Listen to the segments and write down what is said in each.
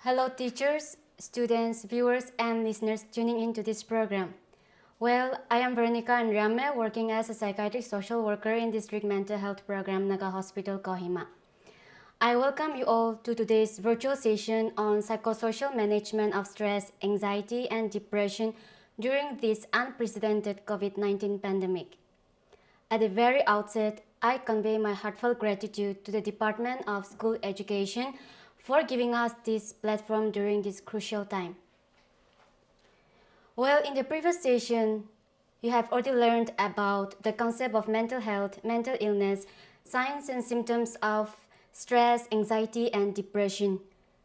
Hello teachers, students, viewers and listeners tuning into this program. Well, I am Veronica Nriame, working as a psychiatric social worker in District Mental Health Program Naga Hospital, Kohima. I welcome you all to today's virtual session on psychosocial management of stress, anxiety and depression during this unprecedented COVID-19 pandemic. At the very outset, I convey my heartfelt gratitude to the Department of School Education for giving us this platform during this crucial time. Well, in the previous session, you have already learned about the concept of mental health, mental illness, signs and symptoms of stress, anxiety, and depression.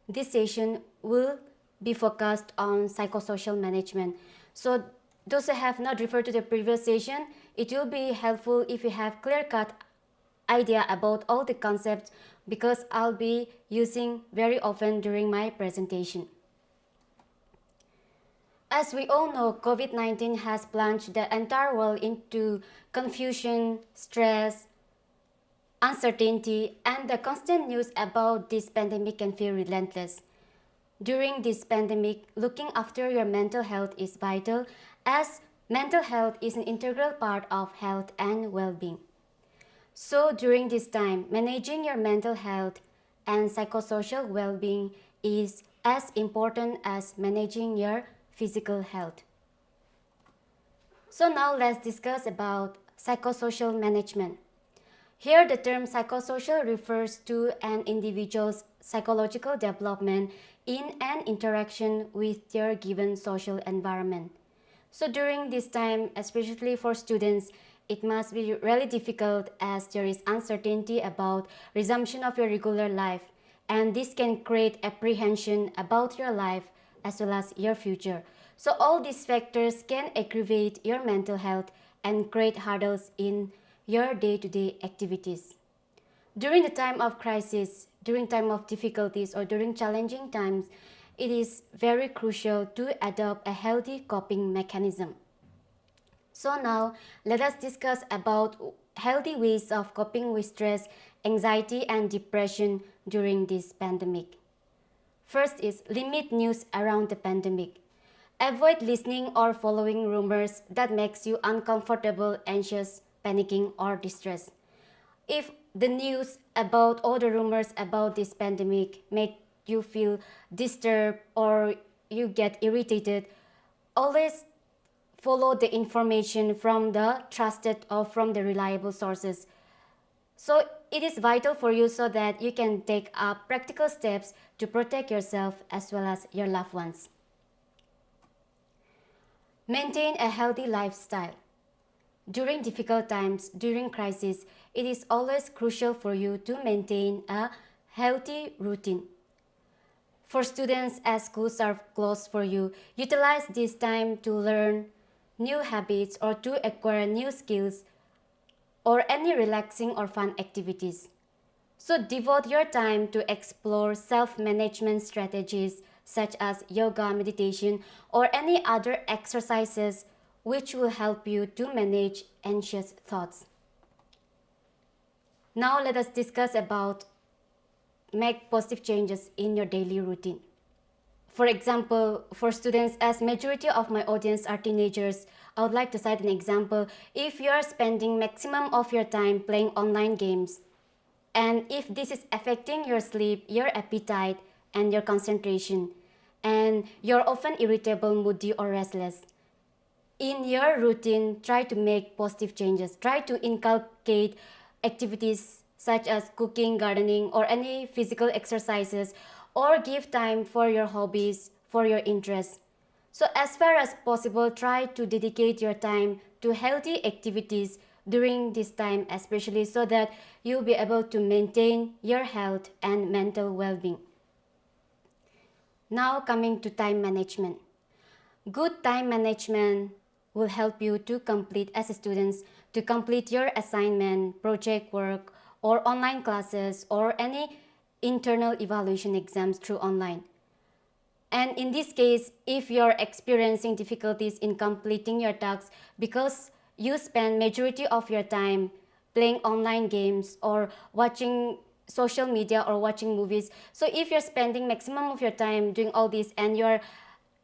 This session will be focused on psychosocial management. So those who have not referred to the previous session, it will be helpful if you have clear-cut idea about all the concepts because I'll be using very often during my presentation. As we all know, COVID-19 has plunged the entire world into confusion, stress, uncertainty, and the constant news about this pandemic can feel relentless. During this pandemic, looking after your mental health is vital as mental health is an integral part of health and well-being. So during this time, managing your mental health and psychosocial well-being is as important as managing your physical health. So now let's discuss about psychosocial management. Here the term psychosocial refers to an individual's psychological development in an interaction with their given social environment. So during this time, especially for students, it must be really difficult as there is uncertainty about resumption of your regular life, and this can create apprehension about your life as well as your future. So all these factors can aggravate your mental health and create hurdles in your day-to-day activities. During the time of crisis, during time of difficulties or during challenging times, it is very crucial to adopt a healthy coping mechanism. So now, let us discuss about healthy ways of coping with stress, anxiety, and depression during this pandemic. First is limit news around the pandemic. Avoid listening or following rumors that makes you uncomfortable, anxious, panicking, or distressed. If the news about all the rumors about this pandemic make you feel disturbed or you get irritated, always follow the information from the trusted or from the reliable sources. So it is vital for you so that you can take up practical steps to protect yourself as well as your loved ones. Maintain a healthy lifestyle. During difficult times, during crisis, it is always crucial for you to maintain a healthy routine. For students, as schools are closed for you, utilize this time to learn new habits or to acquire new skills or any relaxing or fun activities. So devote your time to explore self-management strategies such as yoga, meditation, or any other exercises which will help you to manage anxious thoughts. Now let us discuss about make positive changes in your daily routine. For example, for students, as majority of my audience are teenagers, I would like to cite an example. If you are spending maximum of your time playing online games, and if this is affecting your sleep, your appetite, and your concentration, and you're often irritable, moody, or restless, in your routine, try to make positive changes. Try to inculcate activities such as cooking, gardening, or any physical exercises, or give time for your hobbies, for your interests. So as far as possible, try to dedicate your time to healthy activities during this time, especially so that you'll be able to maintain your health and mental well-being. Now coming to time management. Good time management will help you to complete, as students, to complete your assignment, project work, or online classes, or any internal evaluation exams through online. And in this case, if you're experiencing difficulties in completing your tasks because you spend majority of your time playing online games or watching social media or watching movies. So if you're spending maximum of your time doing all this and you're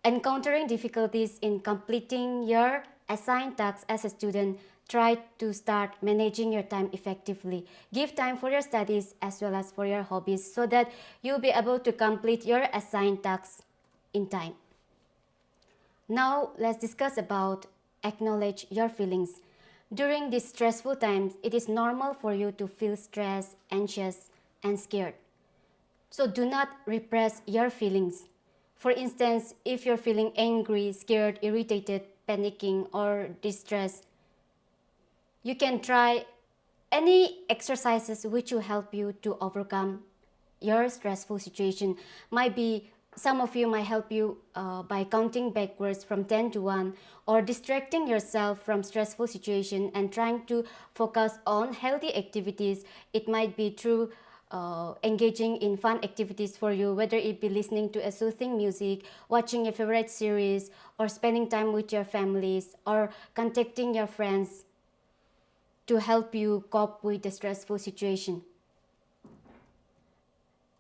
encountering difficulties in completing your assigned tasks as a student, try to start managing your time effectively. Give time for your studies as well as for your hobbies so that you'll be able to complete your assigned tasks in time. Now let's discuss about acknowledge your feelings. During these stressful times, it is normal for you to feel stressed, anxious, and scared. So do not repress your feelings. For instance, if you're feeling angry, scared, irritated, panicking, or distressed, you can try any exercises which will help you to overcome your stressful situation. Might be some of you might help you by counting backwards from 10 to 1 or distracting yourself from stressful situation and trying to focus on healthy activities. It might be through engaging in fun activities for you, whether it be listening to a soothing music, watching a favorite series, or spending time with your families, or contacting your friends to help you cope with the stressful situation.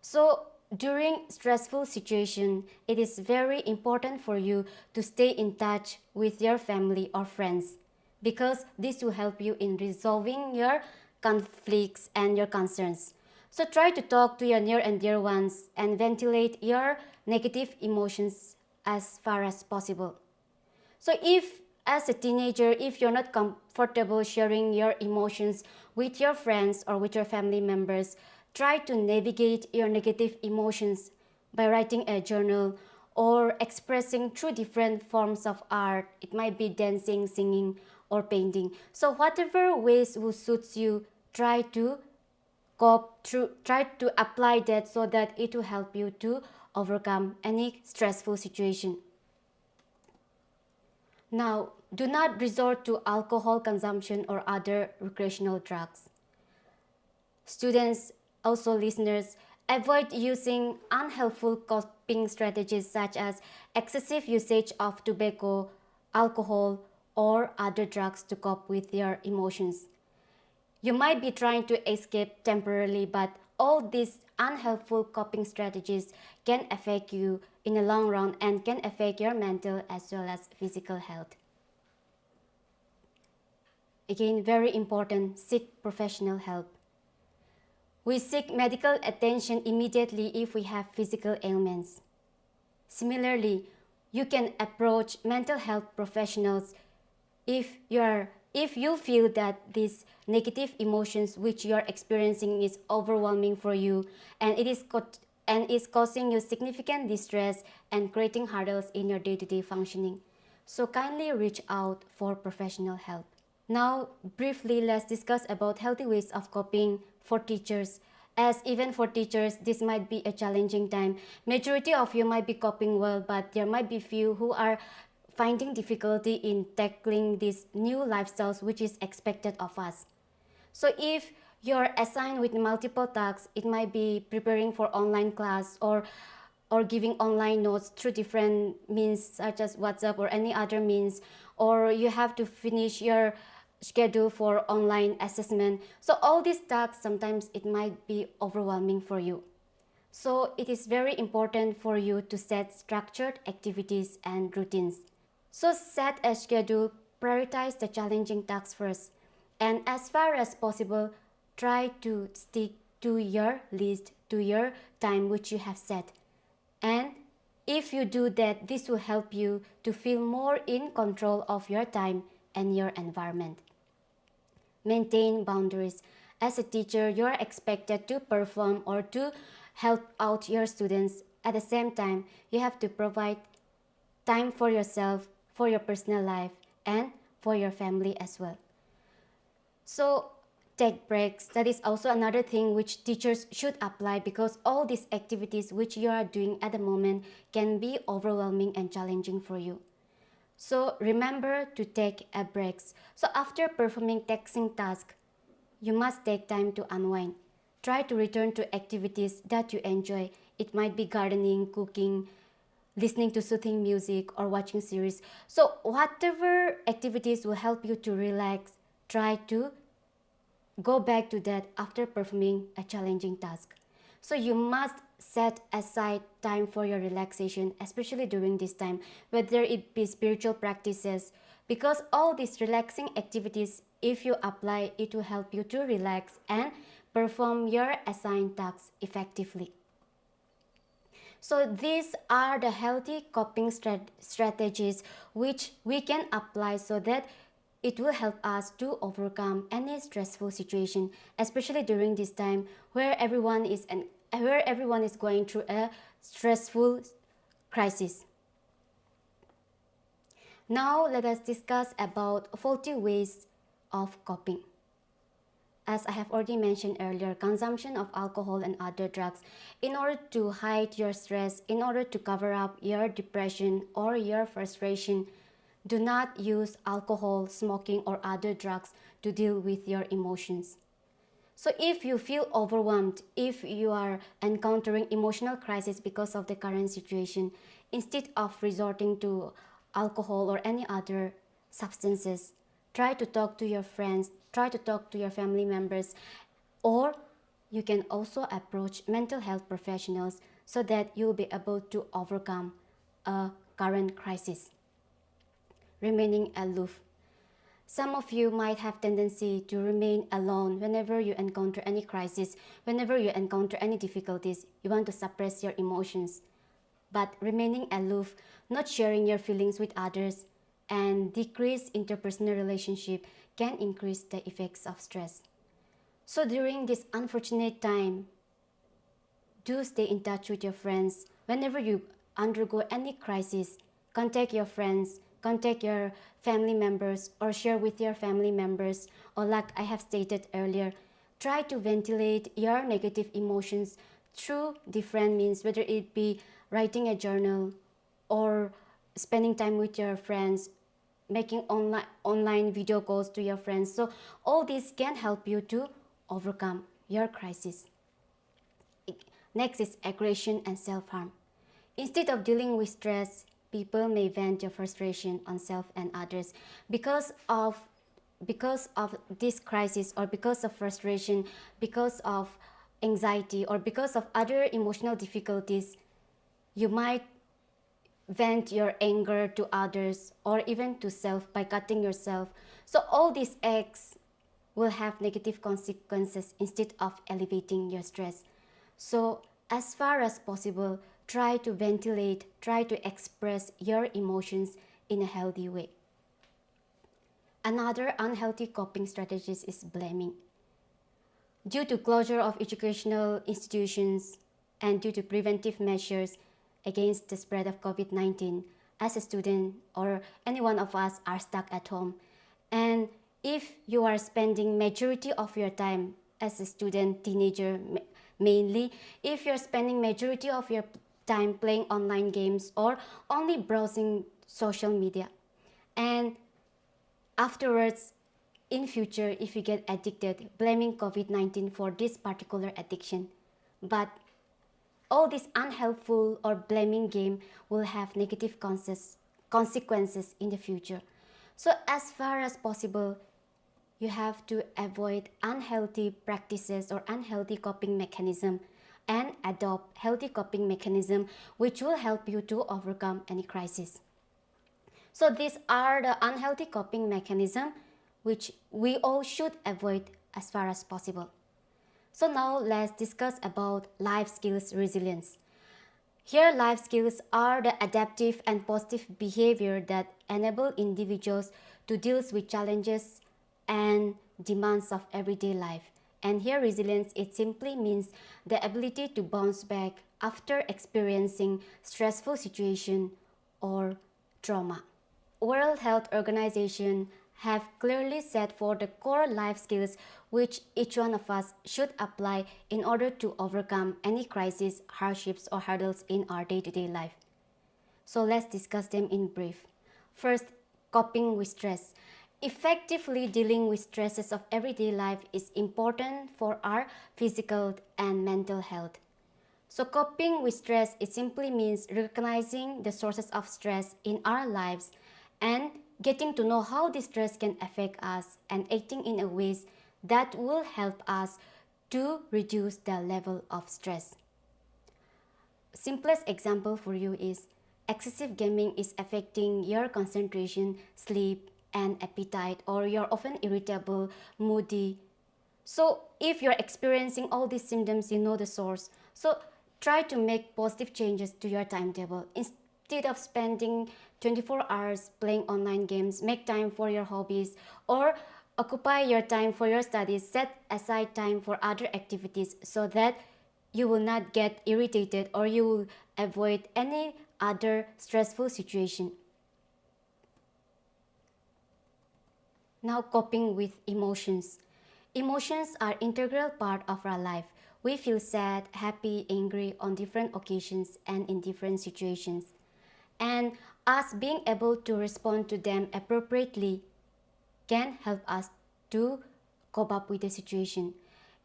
So during stressful situation, it is very important for you to stay in touch with your family or friends because this will help you in resolving your conflicts and your concerns. So try to talk to your near and dear ones and ventilate your negative emotions as far as possible. So if as a teenager, if you're not comfortable sharing your emotions with your friends or with your family members, try to navigate your negative emotions by writing a journal or expressing through different forms of art. It might be dancing, singing, or painting. So whatever ways will suits you, try to apply that so that it will help you to overcome any stressful situation. Now, do not resort to alcohol consumption or other recreational drugs. Students, also listeners, avoid using unhelpful coping strategies such as excessive usage of tobacco, alcohol, or other drugs to cope with your emotions. You might be trying to escape temporarily, but all these unhelpful coping strategies can affect you in the long run and can affect your mental as well as physical health. Again, very important, seek professional help. We seek medical attention immediately if we have physical ailments. Similarly, you can approach mental health professionals if you feel that these negative emotions which you are experiencing is overwhelming for you and it is causing you significant distress and creating hurdles in your day-to-day functioning. So kindly reach out for professional help. Now, briefly, let's discuss about healthy ways of coping for teachers. As even for teachers, this might be a challenging time. Majority of you might be coping well, but there might be few who are finding difficulty in tackling these new lifestyles which is expected of us. So if you're assigned with multiple tasks, it might be preparing for online class or giving online notes through different means such as WhatsApp or any other means, or you have to finish your schedule for online assessment. So all these tasks, sometimes it might be overwhelming for you. So it is very important for you to set structured activities and routines. So set a schedule, prioritize the challenging tasks first, and as far as possible, try to stick to your list, to your time which you have set. And if you do that, this will help you to feel more in control of your time and your environment. Maintain boundaries. As a teacher, you are expected to perform or to help out your students. At the same time, you have to provide time for yourself, for your personal life, and for your family as well. So take breaks. That is also another thing which teachers should apply because all these activities which you are doing at the moment can be overwhelming and challenging for you. So remember to take a breaks. So after performing taxing tasks, you must take time to unwind. Try to return to activities that you enjoy. It might be gardening, cooking, listening to soothing music, or watching series. So whatever activities will help you to relax, try to go back to that after performing a challenging task. So you must set aside time for your relaxation, especially during this time, whether it be spiritual practices, because all these relaxing activities, if you apply, it will help you to relax and perform your assigned tasks effectively. So these are the healthy coping strategies which we can apply so that it will help us to overcome any stressful situation, especially during this time where everyone is going through a stressful crisis. Now let us discuss about faulty ways of coping. As I have already mentioned earlier, consumption of alcohol and other drugs in order to hide your stress, in order to cover up your depression or your frustration. Do not use alcohol, smoking, or other drugs to deal with your emotions. So if you feel overwhelmed, if you are encountering emotional crisis because of the current situation, instead of resorting to alcohol or any other substances, try to talk to your friends, try to talk to your family members, or you can also approach mental health professionals so that you'll be able to overcome a current crisis. Remaining aloof. Some of you might have tendency to remain alone whenever you encounter any crisis, whenever you encounter any difficulties, you want to suppress your emotions. But remaining aloof, not sharing your feelings with others, and decrease interpersonal relationship can increase the effects of stress. So during this unfortunate time, do stay in touch with your friends. Whenever you undergo any crisis, contact your friends, contact your family members, or share with your family members, or like I have stated earlier, try to ventilate your negative emotions through different means, whether it be writing a journal or spending time with your friends, making online video calls to your friends. So all this can help you to overcome your crisis. Next is aggression and self-harm. Instead of dealing with stress, people may vent their frustration on self and others. Because of this crisis, or because of frustration, because of anxiety, or because of other emotional difficulties, you might vent your anger to others or even to self by cutting yourself. So all these acts will have negative consequences instead of alleviating your stress. So as far as possible, try to ventilate, try to express your emotions in a healthy way. Another unhealthy coping strategy is blaming. Due to closure of educational institutions and due to preventive measures against the spread of COVID-19, as a student or any one of us are stuck at home. And if you are spending majority of your time as a student, teenager mainly, if you're spending majority of your time playing online games or only browsing social media, and afterwards, in future, if you get addicted, blaming COVID-19 for this particular addiction. But all this unhelpful or blaming game will have negative consequences in the future. So as far as possible, you have to avoid unhealthy practices or unhealthy coping mechanism and adopt healthy coping mechanism which will help you to overcome any crisis. So these are the unhealthy coping mechanism which we all should avoid as far as possible. So now let's discuss about life skills resilience. Here, life skills are the adaptive and positive behavior that enable individuals to deal with challenges and demands of everyday life. And here, resilience, it simply means the ability to bounce back after experiencing stressful situation or trauma. World Health Organization have clearly set for the core life skills which each one of us should apply in order to overcome any crisis, hardships, or hurdles in our day-to-day life. So let's discuss them in brief. First, coping with stress. Effectively dealing with stresses of everyday life is important for our physical and mental health. So coping with stress, it simply means recognizing the sources of stress in our lives and getting to know how this stress can affect us and acting in a ways that will help us to reduce the level of stress. Simplest example for you is excessive gaming is affecting your concentration, sleep, and appetite, or you're often irritable, moody. So if you're experiencing all these symptoms, you know the source. So try to make positive changes to your timetable. Instead of spending 24 hours playing online games, make time for your hobbies, or occupy your time for your studies. Set aside time for other activities so that you will not get irritated or you will avoid any other stressful situation. Now, coping with emotions. Emotions are integral part of our life. We feel sad, happy, angry on different occasions and in different situations. And us being able to respond to them appropriately can help us to cope up with the situation.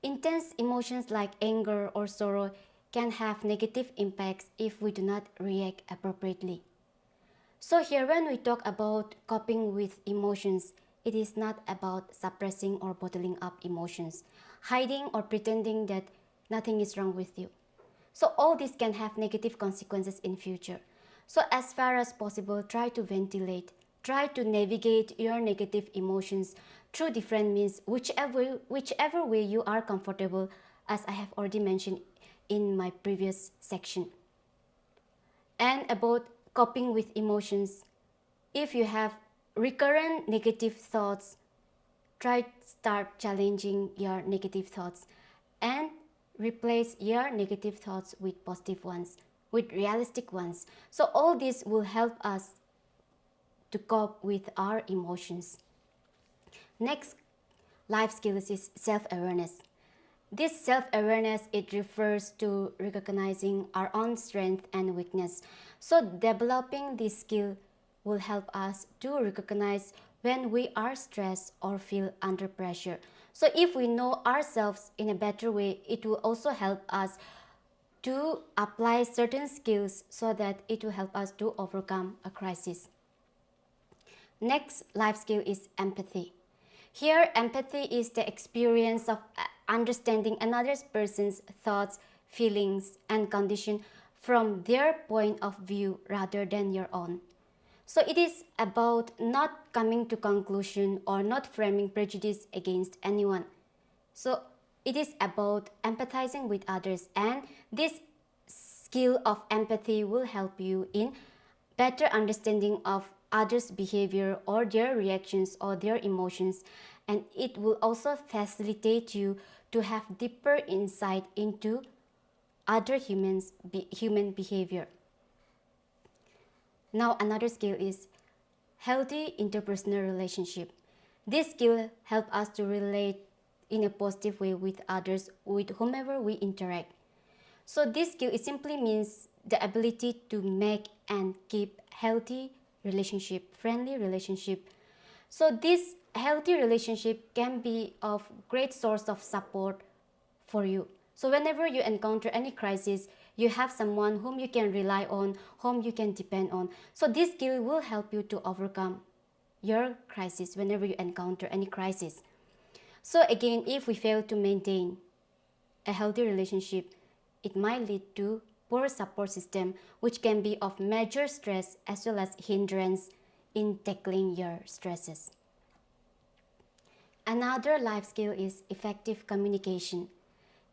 Intense emotions like anger or sorrow can have negative impacts if we do not react appropriately. So here when we talk about coping with emotions, it is not about suppressing or bottling up emotions, hiding or pretending that nothing is wrong with you. So all this can have negative consequences in future. So as far as possible, try to ventilate, try to navigate your negative emotions through different means, whichever way you are comfortable, as I have already mentioned in my previous section. And about coping with emotions, if you have recurrent negative thoughts, start challenging your negative thoughts and replace your negative thoughts with positive ones, with realistic ones. So all this will help us to cope with our emotions. Next life skills is self-awareness. This self-awareness, it refers to recognizing our own strength and weakness. So developing this skill will help us to recognize when we are stressed or feel under pressure. So if we know ourselves in a better way, it will also help us to apply certain skills so that it will help us to overcome a crisis. Next life skill is empathy. Here, empathy is the experience of understanding another person's thoughts, feelings, and condition from their point of view rather than your own. So it is about not coming to conclusion or not framing prejudice against anyone. So it is about empathizing with others, and this skill of empathy will help you in better understanding of others' behavior or their reactions or their emotions, and it will also facilitate you to have deeper insight into other human behavior. Now another skill is healthy interpersonal relationship. This skill helps us to relate in a positive way with others, with whomever we interact. So this skill, it simply means the ability to make and keep healthy relationship, friendly relationship. So this healthy relationship can be of great source of support for you. So whenever you encounter any crisis, you have someone whom you can rely on, whom you can depend on. So this skill will help you to overcome your crisis whenever you encounter any crisis. So again, if we fail to maintain a healthy relationship, it might lead to poor support system, which can be of major stress as well as hindrance in tackling your stresses. Another life skill is effective communication.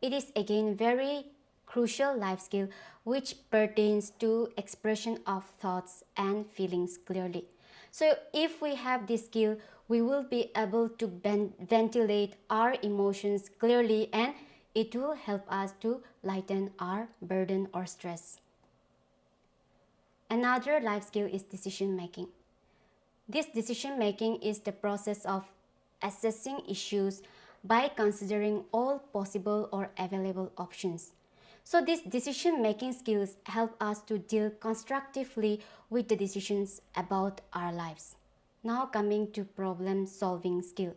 It is again very crucial life skill which pertains to expression of thoughts and feelings clearly. So if we have this skill, we will be able to ventilate our emotions clearly, and it will help us to lighten our burden or stress. Another life skill is decision making. This decision making is the process of assessing issues by considering all possible or available options. So these decision making skills help us to deal constructively with the decisions about our lives. Now coming to problem solving skill.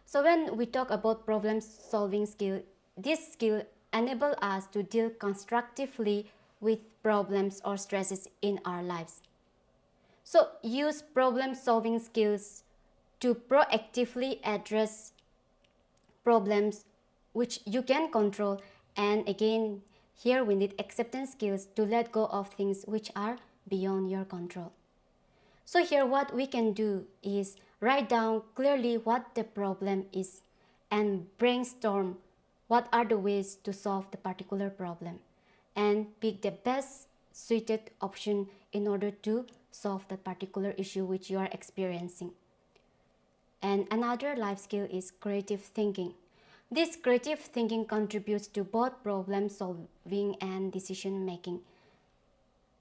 So when we talk about problem solving skill, this skill enables us to deal constructively with problems or stresses in our lives. So use problem solving skills to proactively address problems which you can control. And again, here we need acceptance skills to let go of things which are beyond your control. So here what we can do is write down clearly what the problem is and brainstorm what are the ways to solve the particular problem and pick the best suited option in order to solve the particular issue which you are experiencing. And another life skill is creative thinking. This creative thinking contributes to both problem solving and decision making.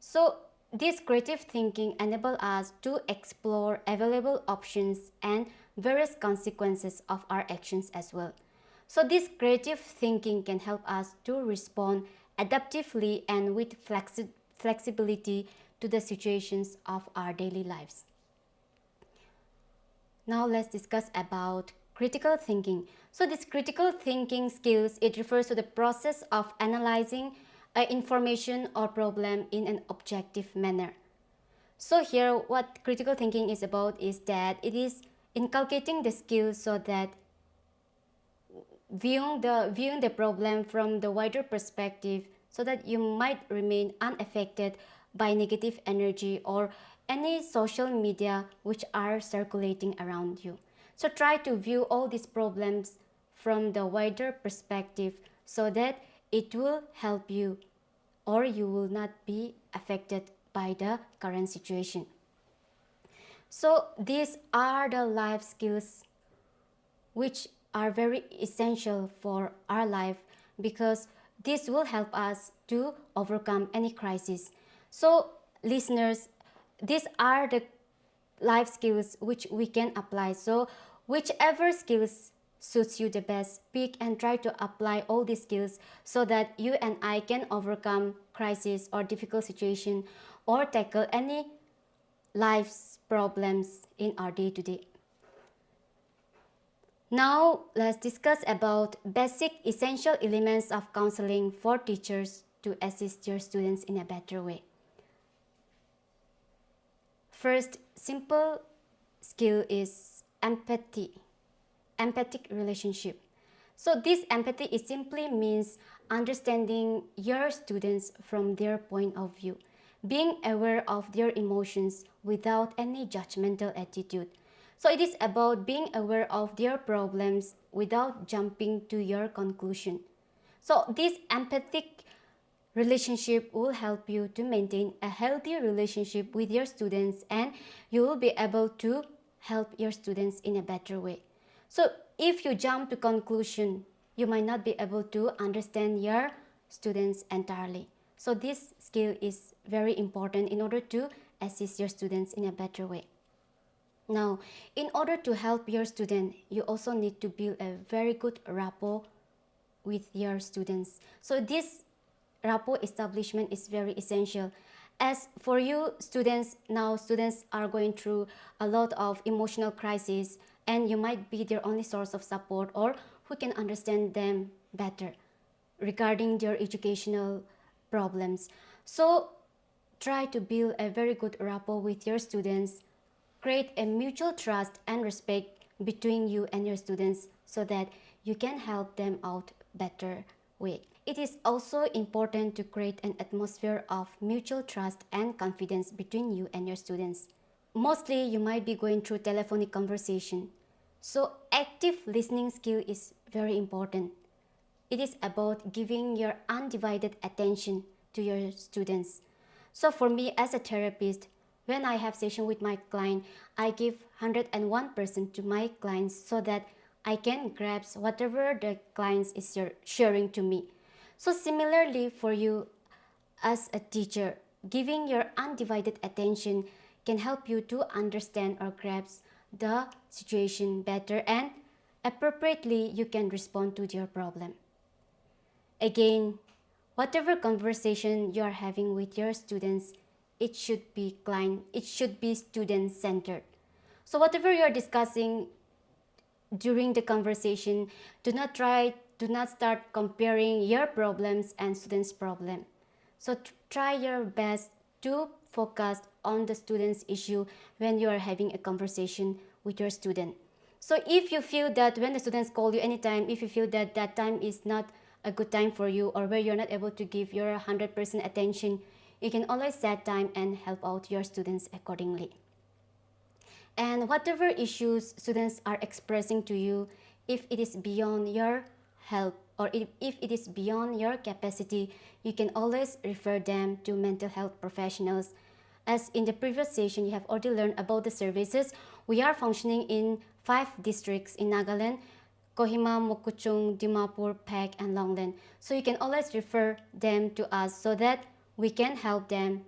So this creative thinking enables us to explore available options and various consequences of our actions as well. So this creative thinking can help us to respond adaptively and with flexibility to the situations of our daily lives. Now let's discuss about critical thinking. So this critical thinking skills, it refers to the process of analyzing information or problem in an objective manner. So here what critical thinking is about is that it is inculcating the skills so that viewing the problem from the wider perspective so that you might remain unaffected by negative energy or any social media which are circulating around you. So try to view all these problems from the wider perspective so that it will help you or you will not be affected by the current situation. So these are the life skills which are very essential for our life because this will help us to overcome any crisis. So listeners, these are the life skills which we can apply. So whichever skills suits you the best, pick and try to apply all these skills so that you and I can overcome crisis or difficult situation or tackle any life's problems in our day-to-day. Now let's discuss about basic essential elements of counseling for teachers to assist your students in a better way. First, simple skill is empathy, empathic relationship. So this empathy is simply means understanding your students from their point of view, being aware of their emotions without any judgmental attitude. So it is about being aware of their problems without jumping to your conclusion. So this empathic relationship will help you to maintain a healthy relationship with your students and you will be able to help your students in a better way. So if you jump to conclusion, you might not be able to understand your students entirely. So this skill is very important in order to assist your students in a better way. Now, in order to help your student, you also need to build a very good rapport with your students. So this rapport establishment is very essential. As for you students, now students are going through a lot of emotional crisis and you might be their only source of support or who can understand them better regarding their educational problems. So try to build a very good rapport with your students. Create a mutual trust and respect between you and your students so that you can help them out better way. It is also important to create an atmosphere of mutual trust and confidence between you and your students. Mostly you might be going through telephonic conversation. So active listening skill is very important. It is about giving your undivided attention to your students. So for me as a therapist, when I have session with my client, I give 101% to my clients so that I can grasp whatever the clients is sharing to me. So similarly for you as a teacher, giving your undivided attention can help you to understand or grasp the situation better and appropriately you can respond to your problem. Again, whatever conversation you are having with your students, it should be student-centered. So whatever you are discussing during the conversation, do not start comparing your problems and students' problem. So try your best to focus on the student's issue when you are having a conversation with your student. So if you feel that when the students call you anytime, if you feel that that time is not a good time for you, or where you're not able to give your 100% attention, you can always set time and help out your students accordingly. And whatever issues students are expressing to you, if it is beyond your help, or if it is beyond your capacity, you can always refer them to mental health professionals. As in the previous session, you have already learned about the services. We are functioning in 5 districts in Nagaland: Kohima, Mokokchung, Dimapur, Phek, and Longland. So you can always refer them to us so that we can help them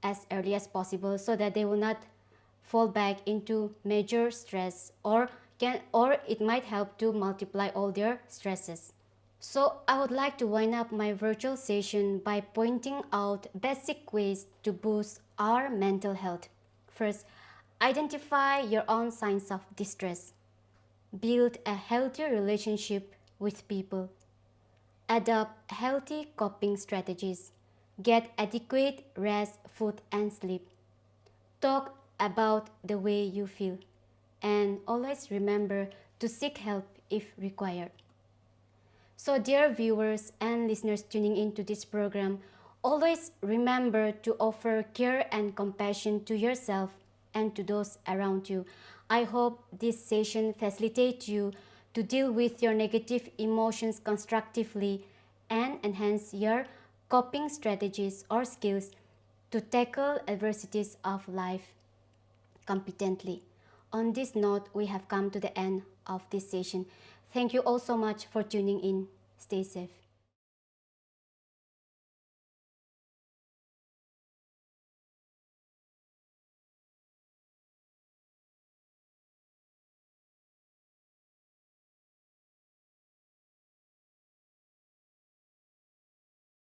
as early as possible, so that they will not fall back into major stress, or it might help to multiply all their stresses. So I would like to wind up my virtual session by pointing out basic ways to boost our mental health. First, identify your own signs of distress. Build a healthy relationship with people. Adopt healthy coping strategies. Get adequate rest, food, and sleep. Talk about the way you feel. And always remember to seek help if required. So dear viewers and listeners tuning into this program, always remember to offer care and compassion to yourself and to those around you. I hope this session facilitates you to deal with your negative emotions constructively and enhance your coping strategies or skills to tackle adversities of life competently. On this note, we have come to the end of this session. Thank you all so much for tuning in. Stay safe.